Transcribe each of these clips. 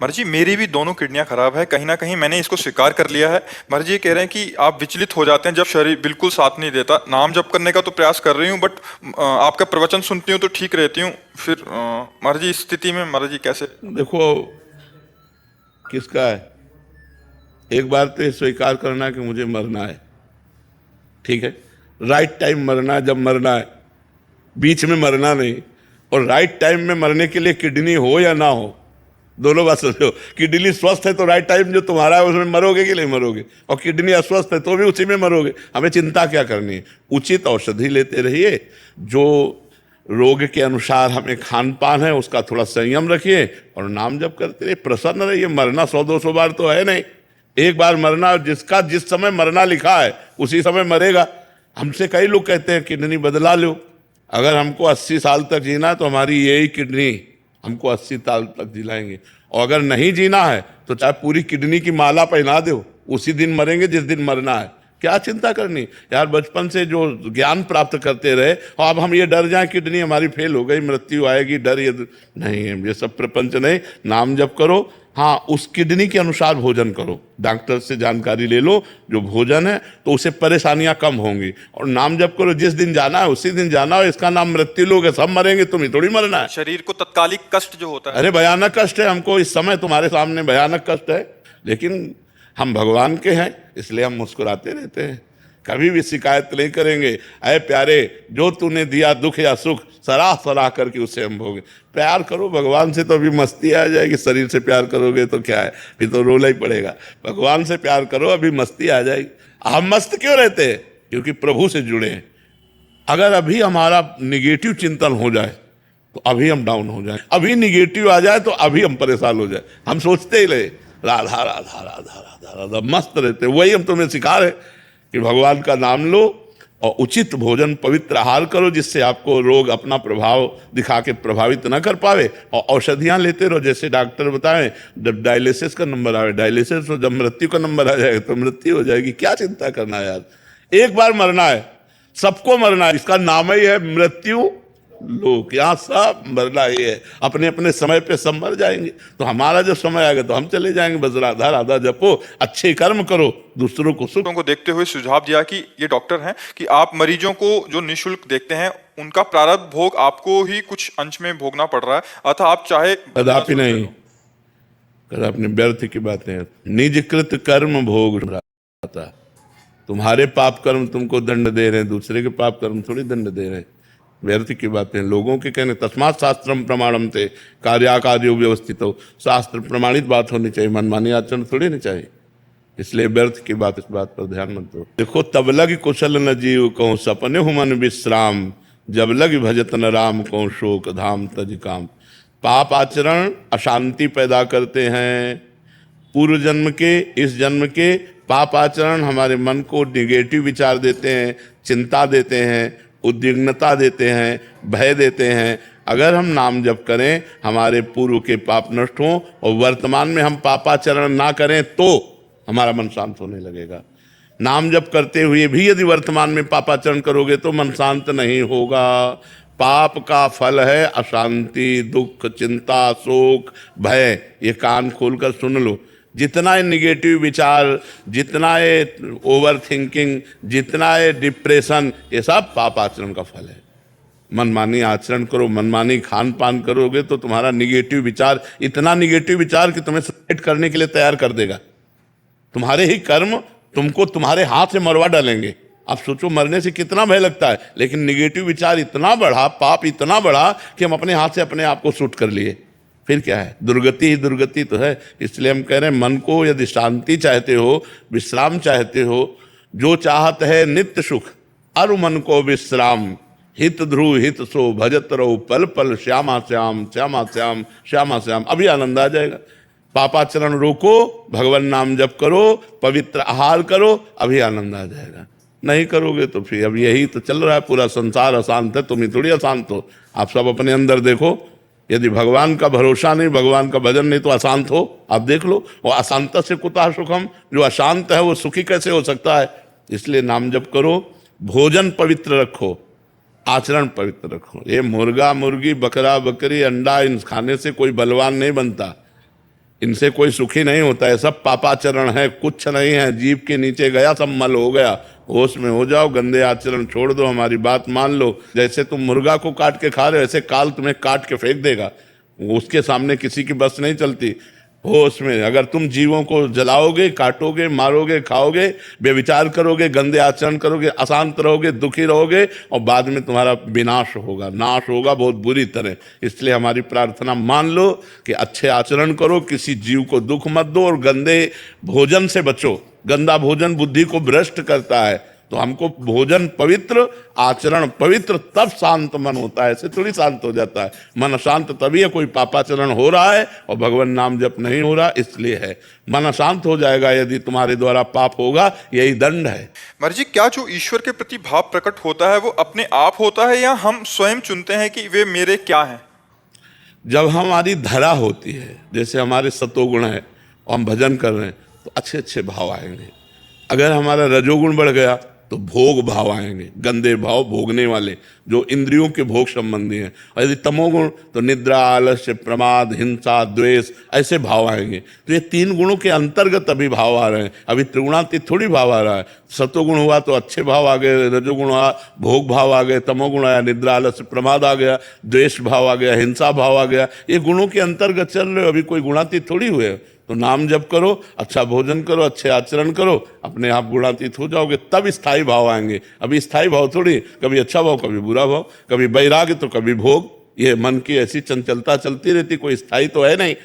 महाराज जी मेरी भी दोनों किडनियां खराब है, कहीं ना कहीं मैंने इसको स्वीकार कर लिया है। महाराज जी ये कह रहे हैं कि आप विचलित हो जाते हैं जब शरीर बिल्कुल साथ नहीं देता। नाम जप करने का तो प्रयास कर रही हूँ, बट आपका प्रवचन सुनती हूँ तो ठीक रहती हूँ। फिर महाराज जी इस स्थिति में महाराज जी कैसे? देखो, किसका है, एक बार तो ये स्वीकार करना कि मुझे मरना है, ठीक है। राइट टाइम मरना है, जब मरना है, बीच में मरना नहीं। और राइट टाइम में मरने के लिए किडनी हो या ना हो, दोनों बात समझो। किडनी स्वस्थ है तो राइट टाइम जो तुम्हारा है उसमें मरोगे कि नहीं मरोगे, और किडनी अस्वस्थ है तो भी उसी में मरोगे। हमें चिंता क्या करनी है, उचित औषधि लेते रहिए। जो रोग के अनुसार हमें खान पान है उसका थोड़ा संयम रखिए, और नाम जप करते रहिए, प्रसन्न रहिए। मरना 100-200 बार तो है नहीं, एक बार मरना। जिसका जिस समय मरना लिखा है उसी समय मरेगा। हमसे कई लोग कहते हैं किडनी बदला लो। अगर हमको 80 साल तक जीना है तो हमारी यही किडनी हमको 80 साल तक जिलाएंगे। और अगर नहीं जीना है तो चाहे पूरी किडनी की माला पहना दो, उसी दिन मरेंगे जिस दिन मरना है। क्या चिंता करनी यार, बचपन से जो ज्ञान प्राप्त करते रहे, और अब हम ये डर जाए किडनी हमारी फेल हो गई, मृत्यु आएगी, डर ये नहीं है। ये सब प्रपंच नहीं। नाम जप करो, हाँ उस किडनी के अनुसार भोजन करो। डॉक्टर से जानकारी ले लो, जो भोजन है तो उससे परेशानियां कम होंगी। और नाम जप करो, जिस दिन जाना है उसी दिन जाना हो। इसका नाम मृत्यु लोग है, सब मरेंगे, तुम्हें थोड़ी मरना है। शरीर को तत्कालिक कष्ट जो होता है, अरे भयानक कष्ट है हमको इस समय, तुम्हारे सामने भयानक कष्ट है, लेकिन हम भगवान के हैं इसलिए हम मुस्कुराते रहते हैं। कभी भी शिकायत नहीं करेंगे। अरे प्यारे, जो तूने दिया दुख या सुख सराह सराह करके उसे हम भोगे। प्यार करो भगवान से तो अभी मस्ती आ जाएगी। शरीर से प्यार करोगे तो क्या है, फिर तो रोना ही पड़ेगा। भगवान से प्यार करो, अभी मस्ती आ जाएगी। हम मस्त क्यों रहते हैं? क्योंकि प्रभु से जुड़े हैं। अगर अभी हमारा निगेटिव चिंतन हो जाए तो अभी हम डाउन हो जाए, अभी निगेटिव आ जाए तो अभी हम परेशान हो जाए। हम सोचते ही रहे राधा राधा राधा राधा राधा, मस्त रहते। वही हम तुम्हें सिखा रहे कि भगवान का नाम लो और उचित भोजन पवित्र आहार करो, जिससे आपको रोग अपना प्रभाव दिखा के प्रभावित न कर पावे। और औषधियाँ लेते रहो, जैसे डॉक्टर बताएं। जब डायलिसिस का नंबर आवे डायलिसिस, जब मृत्यु का नंबर आ जाएगा तो मृत्यु हो जाएगी। क्या चिंता करना है यार, एक बार मरना है, सबको मरना है। इसका नाम ही है मृत्यु लोक। यहाँ सब मरना ही है, अपने अपने समय पे सब मर जाएंगे। तो हमारा जब समय आएगा तो हम चले जाएंगे। बस राधा राधा जपो, अच्छे कर्म करो, दूसरों को सुख। को देखते हुए सुझाव दिया कि ये डॉक्टर हैं कि आप मरीजों को जो निःशुल्क देखते हैं उनका प्रारब्ध भोग आपको ही कुछ अंश में भोगना पड़ रहा है, अतः आप चाहे कदापि नहीं, कदापि व्यर्थ की बातें। निजकृत कर्म भोग रहा, तुम्हारे पाप कर्म तुमको दंड दे रहे हैं, दूसरे के पाप कर्म थोड़ी दंड दे रहे हैं। व्यर्थ की बातें लोगों के कहने। तस्मात् शास्त्रम प्रमाणम थे कार्याकार्यो व्यवस्थित हो। शास्त्र प्रमाणित बात होनी चाहिए, मनमानी आचरण थोड़ी नहीं चाहिए। इसलिए व्यर्थ की बात, इस बात पर ध्यान मत दो। देखो, तब लग कुशल न जीव कहूँ सपने हुमन विश्राम, जब लग भजत न राम कहूँ शोक धाम तज काम। पाप आचरण अशांति पैदा करते हैं। पूर्व जन्म के, इस जन्म के पाप आचरण हमारे मन को निगेटिव विचार देते हैं, चिंता देते हैं, उद्विग्नता देते हैं, भय देते हैं। अगर हम नाम जप करें, हमारे पूर्व के पाप नष्ट हों और वर्तमान में हम पापाचरण ना करें तो हमारा मन शांत होने लगेगा। नाम जप करते हुए भी यदि वर्तमान में पापाचरण करोगे तो मन शांत नहीं होगा। पाप का फल है अशांति, दुख, चिंता, शोक, भय। ये कान खोलकर सुन लो। जितना है निगेटिव विचार, जितना है ओवर थिंकिंग, जितना है डिप्रेशन, ये सब पाप आचरण का फल है। मनमानी आचरण करो, मनमानी खान पान करोगे तो तुम्हारा निगेटिव विचार, इतना निगेटिव विचार कि तुम्हें सुसाइड करने के लिए तैयार कर देगा। तुम्हारे ही कर्म तुमको तुम्हारे हाथ से मरवा डालेंगे। आप सोचो, मरने से कितना भय लगता है, लेकिन निगेटिव विचार इतना बढ़ा, पाप इतना बढ़ा कि हम अपने हाथ से अपने आप को शूट कर लिए। फिर क्या है, दुर्गति ही दुर्गति तो है। इसलिए हम कह रहे हैं, मन को यदि शांति चाहते हो, विश्राम चाहते हो, जो चाहत है नित्य सुख, अरु मन को विश्राम, हित ध्रुव हित सो भजत रहो पल पल श्यामा श्याम श्यामा श्याम श्यामा श्याम। अभी आनंद आ जाएगा। पापाचरण रोको, भगवान नाम जप करो, पवित्र आहार करो, अभी आनंद आ जाएगा। नहीं करोगे तो फिर अब यही तो चल रहा है। पूरा संसार अशांत है, तुम ही थोड़ी अशांत हो। आप सब अपने अंदर देखो। यदि भगवान का भरोसा नहीं, भगवान का भजन नहीं, तो अशांत हो। आप देख लो, और अशांत से कुतः सुखम, जो अशांत है वो सुखी कैसे हो सकता है। इसलिए नाम जप करो, भोजन पवित्र रखो, आचरण पवित्र रखो। ये मुर्गा मुर्गी, बकरा बकरी, अंडा, इन खाने से कोई बलवान नहीं बनता। इनसे कोई सुखी नहीं होता है, सब पापाचरण है, कुछ नहीं है, जीभ के नीचे गया सब मल हो गया। होश में हो जाओ, गंदे आचरण छोड़ दो, हमारी बात मान लो। जैसे तुम मुर्गा को काट के खा रहे हो, ऐसे काल तुम्हें काट के फेंक देगा, उसके सामने किसी की बस नहीं चलती। होश में अगर तुम जीवों को जलाओगे, काटोगे, मारोगे, खाओगे, बेविचार करोगे, गंदे आचरण करोगे, अशांत रहोगे, दुखी रहोगे, और बाद में तुम्हारा विनाश होगा, नाश होगा बहुत बुरी तरह। इसलिए हमारी प्रार्थना मान लो कि अच्छे आचरण करो, किसी जीव को दुख मत दो, और गंदे भोजन से बचो। गंदा भोजन बुद्धि को भ्रष्ट करता है, तो हमको भोजन पवित्र, आचरण पवित्र, तब शांत मन होता है। ऐसे थोड़ी शांत हो जाता है मन। शांत तभी है कोई पापाचरण हो रहा है और भगवान नाम जप नहीं हो रहा, इसलिए है। मन शांत हो जाएगा यदि तुम्हारे द्वारा पाप होगा, यही दंड है। महाराज जी, क्या जो ईश्वर के प्रति भाव प्रकट होता है वो अपने आप होता है, या हम स्वयं चुनते हैं कि वे मेरे क्या हैं? जब हमारी धरा होती है, जैसे हमारे सतोगुण है और हम भजन कर रहे हैं, तो अच्छे अच्छे भाव आएंगे। अगर हमारा रजोगुण बढ़ गया तो भोग भाव आएंगे, गंदे भाव, भोगने वाले, जो इंद्रियों के भोग संबंधी हैं। और यदि तमोगुण तो निद्रा, आलस्य, प्रमाद, हिंसा, द्वेष, ऐसे भाव आएंगे। तो ये तीन गुणों के अंतर्गत अभी भाव आ रहे हैं, अभी त्रिगुणातीत थोड़ी भाव आ रहा है। सतोगुण हुआ तो अच्छे भाव आ गए, रजोगुण हुआ भोग भाव आ गए, तमोगुण आया निद्रा, आलस्य, प्रमाद आ गया, द्वेष भाव आ गया, हिंसा भाव आ गया। ये गुणों के अंतर्गत चल रहे हो, अभी कोई गुणातीत थोड़ी हुए। तो नाम जप करो, अच्छा भोजन करो, अच्छे आचरण करो, अपने आप गुणातीत हो जाओगे, तब स्थायी भाव आएंगे। अभी स्थायी भाव थोड़ी, कभी अच्छा भाव, कभी बुरा भाव, कभी वैराग्य तो कभी भोग। ये मन की ऐसी चंचलता चलती रहती, कोई स्थायी तो है नहीं।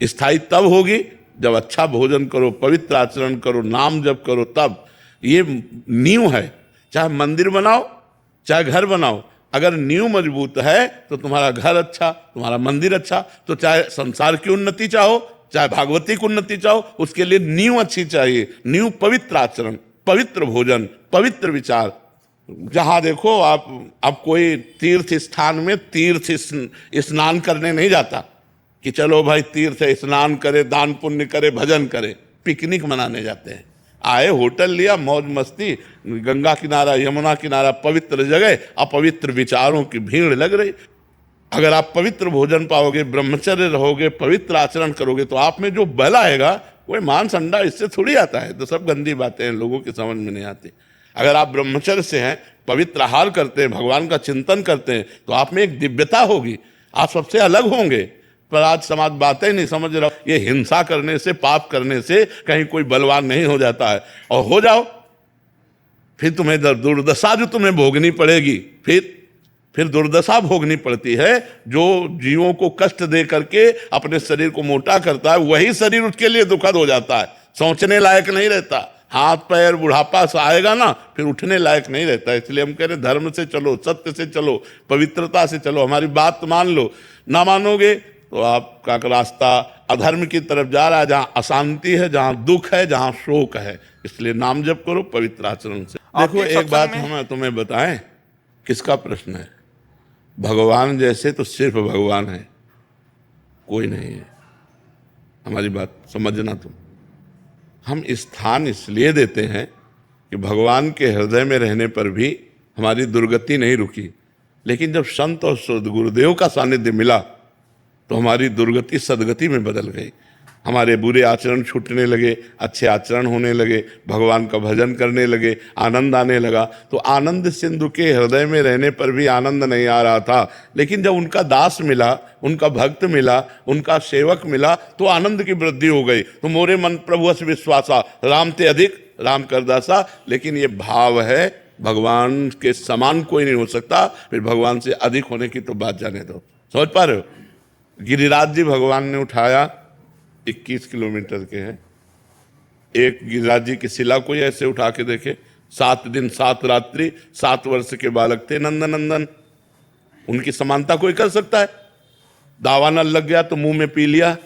स्थायी तब होगी जब अच्छा भोजन करो, पवित्र आचरण करो, नाम जप करो, तब। ये नींव है। चाहे मंदिर बनाओ, चाहे घर बनाओ, अगर नींव मजबूत है तो तुम्हारा घर अच्छा, तुम्हारा मंदिर अच्छा। तो चाहे संसार की उन्नति चाहो, चाहे भागवती की उन्नति चाहो, उसके लिए नींव अच्छी चाहिए। नींव पवित्र आचरण, पवित्र भोजन, पवित्र विचार। जहां देखो आप कोई तीर्थ स्थान में तीर्थ स्नान करने नहीं जाता कि चलो भाई तीर्थ स्नान करे, दान पुण्य करे, भजन करे। पिकनिक मनाने जाते हैं। आए, होटल लिया, मौज मस्ती, गंगा किनारा, यमुना किनारा, पवित्र जगह, अपवित्र विचारों की भीड़ लग रही। अगर आप पवित्र भोजन पाओगे, ब्रह्मचर्य रहोगे, पवित्र आचरण करोगे, तो आप में जो बल आएगा वो मांस अंडा इससे थोड़ी आता है। तो सब गंदी बातें हैं, लोगों की समझ में नहीं आती। अगर आप ब्रह्मचर्य से हैं, पवित्र आहार करते हैं, भगवान का चिंतन करते हैं, तो आप में एक दिव्यता होगी, आप सबसे अलग होंगे। पर आज समाज बातें नहीं समझ रहा। ये हिंसा करने से, पाप करने से कहीं कोई बलवान नहीं हो जाता है। और हो जाओ फिर तुम्हें दुर्दशा जो तुम्हें भोगनी पड़ेगी, फिर दुर्दशा भोगनी पड़ती है। जो जीवों को कष्ट दे करके अपने शरीर को मोटा करता है, वही शरीर उसके लिए दुखद हो जाता है, सोचने लायक नहीं रहता। हाथ पैर बुढ़ापा से आएगा ना, फिर उठने लायक नहीं रहता। इसलिए हम कह रहे धर्म से चलो, सत्य से चलो, पवित्रता से चलो, हमारी बात मान लो। ना मानोगे तो आपका रास्ता अधर्म की तरफ जा रहा है, जहाँ अशांति है, जहाँ दुख है, जहाँ शोक है। इसलिए नाम जप करो पवित्र आचरण से। देखो एक बात हम तुम्हें बताएं, किसका प्रश्न है? भगवान जैसे तो सिर्फ भगवान है, कोई नहीं है। हमारी बात समझना तुम। हम स्थान इसलिए देते हैं कि भगवान के हृदय में रहने पर भी हमारी दुर्गति नहीं रुकी, लेकिन जब संत और गुरुदेव का सानिध्य मिला तो हमारी दुर्गति सदगति में बदल गई। हमारे बुरे आचरण छूटने लगे, अच्छे आचरण होने लगे, भगवान का भजन करने लगे, आनंद आने लगा। तो आनंद सिंधु के हृदय में रहने पर भी आनंद नहीं आ रहा था, लेकिन जब उनका दास मिला, उनका भक्त मिला, उनका सेवक मिला, तो आनंद की वृद्धि हो गई। तो मोरे मन प्रभु अस विश्वासा, राम ते अधिक राम कर दासा। लेकिन ये भाव है, भगवान के समान कोई नहीं हो सकता, फिर भगवान से अधिक होने की तो बात जाने दो। समझ पा रहे हो? गिरिराज जी भगवान ने उठाया, 21 किलोमीटर के हैं। एक गिरिराज जी की शिला कोई ऐसे उठा के देखे। 7 दिन 7 रात्रि, 7 वर्ष के बालक थे नंदन नंदन। उनकी समानता कोई कर सकता है? दावानल लग गया तो मुंह में पी लिया।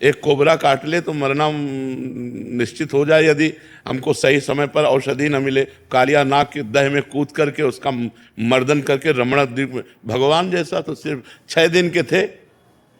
एक कोबरा काट ले तो मरना निश्चित हो जाए यदि हमको सही समय पर औषधि न मिले। कालिया नाग के दह में कूद करके उसका मर्दन करके रमण द्वीप में। भगवान जैसा तो सिर्फ 6 दिन के थे।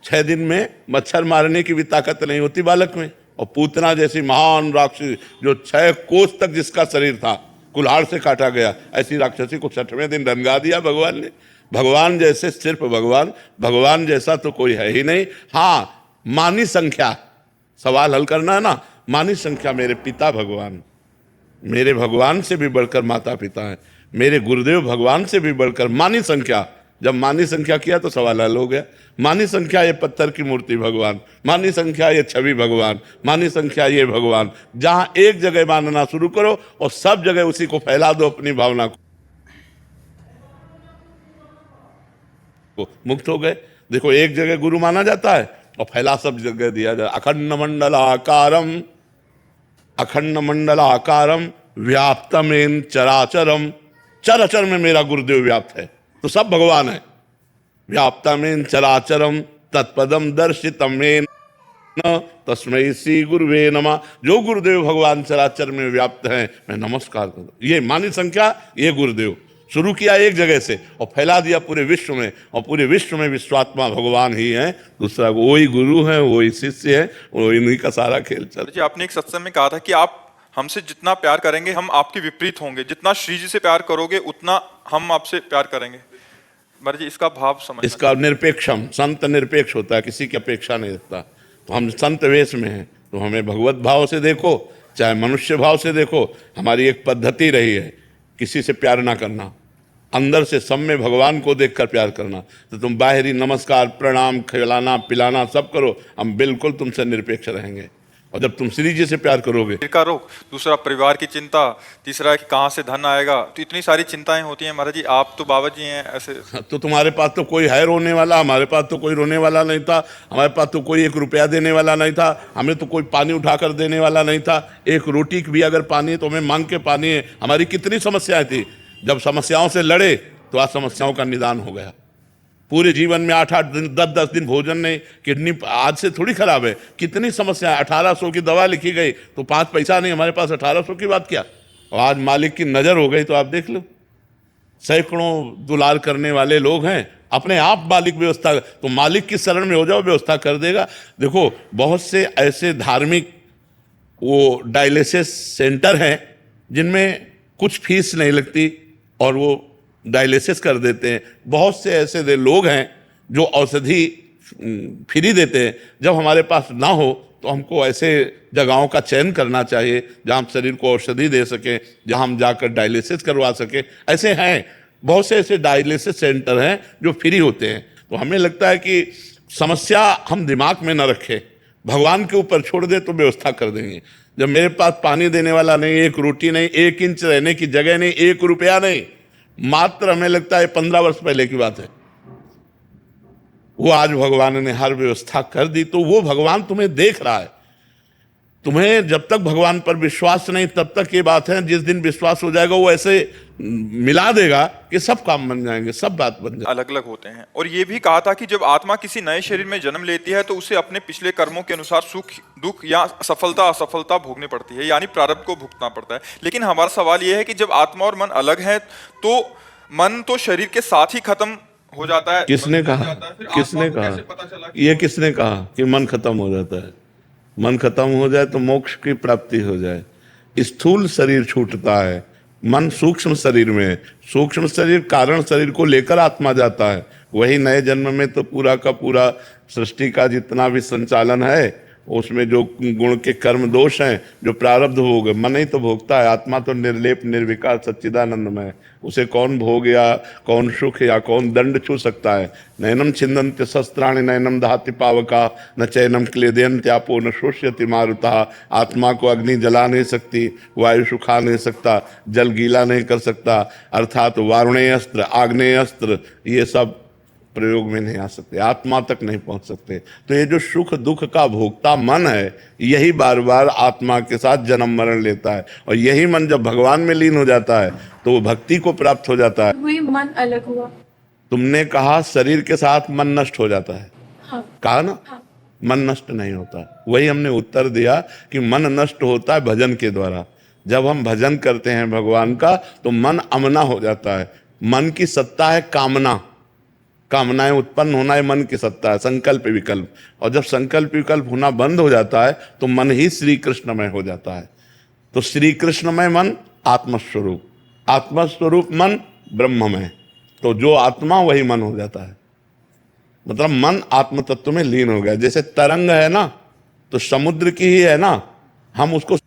6 दिन में मच्छर मारने की भी ताकत नहीं होती बालक में। और पूतना जैसी महान राक्षसी जो 6 कोस तक जिसका शरीर था, कुल्हाड़ से काटा गया, ऐसी राक्षसी को 6वें दिन रंगा दिया भगवान ने। भगवान जैसे सिर्फ भगवान, भगवान जैसा तो कोई है ही नहीं। हाँ, मानी संख्या, सवाल हल करना है ना, मानी संख्या मेरे पिता भगवान, मेरे भगवान से भी बढ़कर माता पिता है, मेरे गुरुदेव भगवान से भी बढ़कर मानी संख्या। जब मानी संख्या किया तो सवाल हल हो गया। मानी संख्या ये पत्थर की मूर्ति भगवान, मानी संख्या ये छवि भगवान, मानी संख्या ये भगवान। जहां एक जगह मानना शुरू करो और सब जगह उसी को फैला दो, अपनी भावना को, मुक्त हो गए। देखो एक जगह गुरु माना जाता है और फैला सब जगह दिया जाए। अखंड मंडलाकारम, अखंड मंडलाकारम व्याप्तमेन चराचरम, चराचर में मेरा गुरुदेव व्याप्त है, तो सब भगवान है। व्याप्तमेन चराचरम तत्पदम दर्शितमेन तस्मै श्री गुरुवे नमः। जो गुरुदेव भगवान चराचर में व्याप्त हैं, मैं नमस्कार करता हूं। ये मानी संख्या, ये गुरुदेव शुरू किया एक जगह से और फैला दिया पूरे विश्व में, और पूरे विश्व में विश्वात्मा भगवान ही है, दूसरा वही गुरु है, वही शिष्य है, वही इन्हीं का सारा खेल चल। जी आपने एक सत्संग में कहा था कि आप हमसे जितना प्यार करेंगे हम आपके विपरीत होंगे, जितना श्री जी से प्यार करोगे उतना हम आपसे प्यार करेंगे। महाराज जी इसका भाव समझ। इसका निरपेक्षम, संत निरपेक्ष होता है, किसी की अपेक्षा नहीं रखता। तो हम संत वेश में हैं, तो हमें भगवत भाव से देखो चाहे मनुष्य भाव से देखो। हमारी एक पद्धति रही है किसी से प्यार ना करना, अंदर से सब में भगवान को देखकर प्यार करना। तो तुम बाहरी नमस्कार प्रणाम खिलाना पिलाना सब करो, हम बिल्कुल तुमसे निरपेक्ष रहेंगे। और जब तुम श्री जी से प्यार करोगे, का रोग, दूसरा परिवार की चिंता, तीसरा कि कहाँ से धन आएगा, तो इतनी सारी चिंताएं होती हैं। महाराज जी आप तो बाबा जी हैं ऐसे, तो तुम्हारे पास तो कोई है रोने वाला, हमारे पास तो कोई रोने वाला नहीं था, हमारे पास तो कोई 1 रुपया देने वाला नहीं था, हमें तो कोई पानी उठाकर देने वाला नहीं था। एक रोटी भी अगर पानी है तो हमें मांग के पानी है। हमारी कितनी समस्याएं थी, जब समस्याओं से लड़े तो आज समस्याओं का निदान हो गया। पूरे जीवन में 8-8 दिन 10-10 दिन भोजन नहीं, किडनी आज से थोड़ी खराब है, कितनी समस्या। 1800 की दवा लिखी गई तो 5 पैसा नहीं, हमारे पास 1800 की बात क्या। और आज मालिक की नजर हो गई तो आप देख लो, सैकड़ों दुलार करने वाले लोग हैं, अपने आप मालिक व्यवस्था, तो मालिक की शरण में हो जाओ, व्यवस्था कर देगा। देखो बहुत से ऐसे धार्मिक वो डायलिसिस सेंटर हैं जिनमें कुछ फीस नहीं लगती और वो डायलिसिस कर देते हैं। बहुत से ऐसे लोग हैं जो औषधि फ्री देते हैं। जब हमारे पास ना हो तो हमको ऐसे जगहों का चयन करना चाहिए जहां हम शरीर को औषधि दे सकें, जहां हम जाकर डायलिसिस करवा सकें। ऐसे हैं बहुत से ऐसे डायलिसिस सेंटर हैं जो फ्री होते हैं। तो हमें लगता है कि समस्या हम दिमाग में न रखें, भगवान के ऊपर छोड़ दे तो व्यवस्था कर देंगे। जब मेरे पास पानी देने वाला नहीं, 1 रोटी नहीं, 1 इंच रहने की जगह नहीं, 1 रुपया नहीं, मात्र हमें लगता है 15 वर्ष पहले की बात है, वो आज भगवान ने हर व्यवस्था कर दी। तो वो भगवान तुम्हें देख रहा है। तुम्हें जब तक भगवान पर विश्वास नहीं तब तक ये बात है, जिस दिन विश्वास हो जाएगा वो ऐसे मिला देगा कि सब काम बन जाएंगे, सब बात बन जाएगी। अलग अलग होते हैं। और ये भी कहा था कि जब आत्मा किसी नए शरीर में जन्म लेती है तो उसे अपने पिछले कर्मों के अनुसार सुख दुख या सफलता असफलता भोगनी पड़ती है, यानी प्रारब्ध को भुगतना पड़ता है। लेकिन हमारा सवाल यह है कि जब आत्मा और मन अलग है तो मन तो शरीर के साथ ही खत्म हो जाता है। किसने कहा, किसने कहा, ये किसने कहा कि मन खत्म हो जाता है? मन खत्म हो जाए तो मोक्ष की प्राप्ति हो जाए। स्थूल शरीर छूटता है, मन सूक्ष्म शरीर में है। सूक्ष्म शरीर कारण शरीर को लेकर आत्मा जाता है। वही नए जन्म में तो पूरा का पूरा सृष्टि का जितना भी संचालन है उसमें जो गुण के कर्म दोष हैं, जो प्रारब्ध भोग, मन ही तो भोगता है। आत्मा तो निर्लेप निर्विकार सच्चिदानंदमय, उसे कौन भोग या कौन सुख या कौन दंड छू सकता है। नैनम छिन्दन्ति शस्त्राणि नैनम दहाति पावका न चैनम क्लेदयन्त्यापो न शोष्यति मारुता। आत्मा को अग्नि जला नहीं सकती, वायु सुखा नहीं सकता, जल गीला नहीं कर सकता, अर्थात वारुणेय अस्त्र आग्नेय अस्त्र ये सब प्रयोग में नहीं आ सकते, आत्मा तक नहीं पहुंच सकते। तो ये जो सुख दुख का भोक्ता मन है यही बार बार आत्मा के साथ जन्म मरण लेता है। और यही मन जब भगवान में लीन हो जाता है तो वो भक्ति को प्राप्त हो जाता है। वही मन अलग हुआ। तुमने कहा शरीर के साथ मन नष्ट हो जाता है, हाँ। कहा ना, हाँ। मन नष्ट नहीं होता। वही हमने उत्तर दिया कि मन नष्ट होता है भजन के द्वारा। जब हम भजन करते हैं भगवान का तो मन अमना हो जाता है। मन की सत्ता है कामना, कामनाएं उत्पन्न होना है मन की सत्ता है, संकल्प विकल्प। और जब संकल्प विकल्प होना बंद हो जाता है तो मन ही श्री कृष्णमय हो जाता है। तो श्री कृष्णमय मन आत्मस्वरूप, आत्मस्वरूप मन ब्रह्ममय। तो जो आत्मा वही मन हो जाता है। मतलब मन आत्म तत्व में लीन हो गया। जैसे तरंग है ना, तो समुद्र की ही है ना, हम उसको